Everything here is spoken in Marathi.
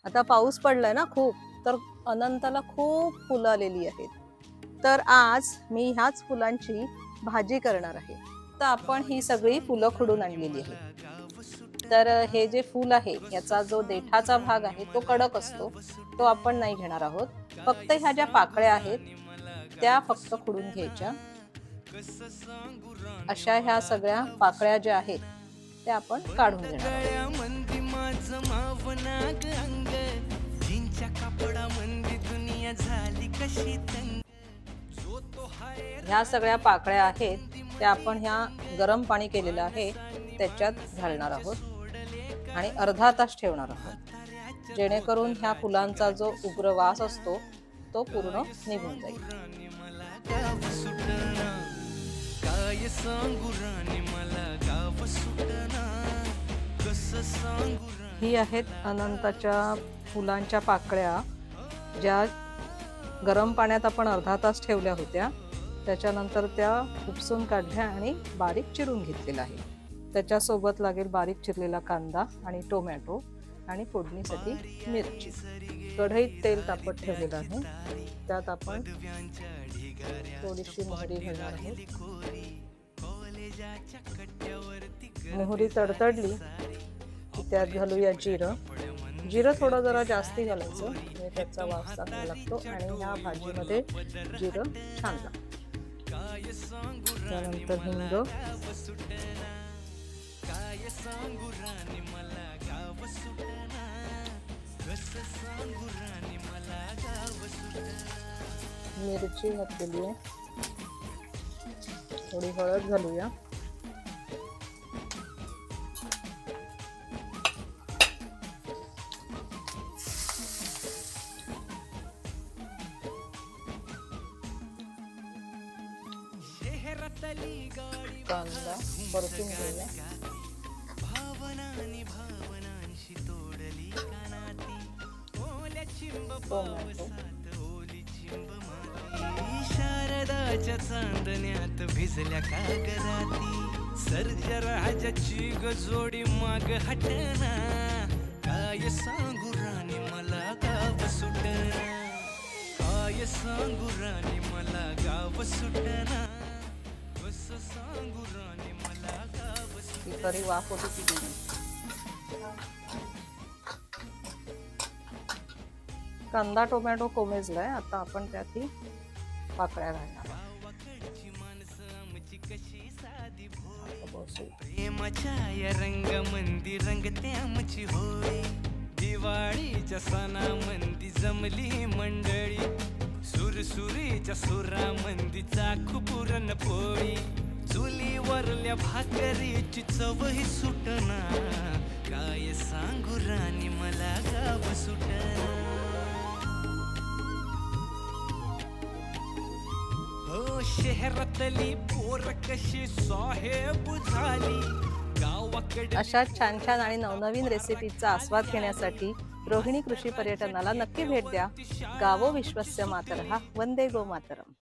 आता पाऊस पडलाय ना खूप, तर अनंताला खूप फुलं आलेली आहेत. तर आज मी ह्याच फुलांची भाजी करणार आहे. तर आपण ही सगळी फुलं खुडून आणलेली आहेत. तर हे जे फूल आहे याचा जो देठाचा भाग आहे तो कडक असतो, तो आपण नाही घेणार आहोत. फक्त ह्या ज्या पाकळ्या आहेत त्या फक्त खुडून घ्यायच्या. अशा ह्या सगळ्या पाकळ्या ज्या आहेत त्या आपण काढून घेणार आहोत. ह्या सगळ्या पाकळ्या आहेत त्या आपण ह्या गरम पाणी केलेलं आहे त्याच्यात घालणार आहोत आणि अर्धा तास ठेवणार आहोत, जेणेकरून ह्या फुलांचा जो उग्र वास असतो तो पूर्ण निघून जाईल. ही आहेत अनंताच्या फुलांच्या पाकळ्या, ज्या गरम पाण्यात आपण अर्धा तास ठेवल्या होत्या. त्याच्यानंतर त्या उपसून काढल्या आणि बारीक चिरून घेतलेला आहे. त्याच्यासोबत लागेल बारीक चिरलेला कांदा आणि टोमॅटो आणि फोडणीसाठी मिरची. कढईत तेल तापत ठेवलेलं आहे, त्यात आपण थोडीशी मोहरी घालणार आहोत. मोहरी तडतडली की त्यात घालूया जिरं. जिरं थोडं जरा जास्ती घालायचं म्हणजे त्याचा वास चांगला लागतो आणि ह्या भाजीमध्ये जिरं छान लागतं. त्यानंतर हिंग, मिरची घातलेली आहे, थोडी हळद घालूया. कांदा परतून घेऊया. टोमॅटो, शारदाच्या चांदण्यात भिजल्या कागराती सर्जा राजाची गजोडी माग हटना. काय सांगू राणी मला गाव सुटना, काय सांगू राणी मला गाव सुटना. करी वाफ होती ती दिली. कांदा टोमॅटो कोमेजलाय, आता आपण त्यात ही पाकळ्या घालणार. प्रेमाच्या या रंगमंदी रंगते आमची होळी. दिवाळीच्या सणामंदी जमली मंडळी. सुरसुरीच्या सुरामंदी चाखू पुरणपोळी. चुलीवरल्या भाकरीची चवही सुटना. काय सांगू राणी मला गाव सुटना. हो शहरातली पोर कशी साहेब झाली गावाकडे. अशा छान छान आणि नवनवीन रेसिपीचा आस्वाद घेण्यासाठी रोहिणी कृषी पर्यटनाला नक्की भेट द्या. गावो विश्वस्य मातरः, वंदे गो मातरम.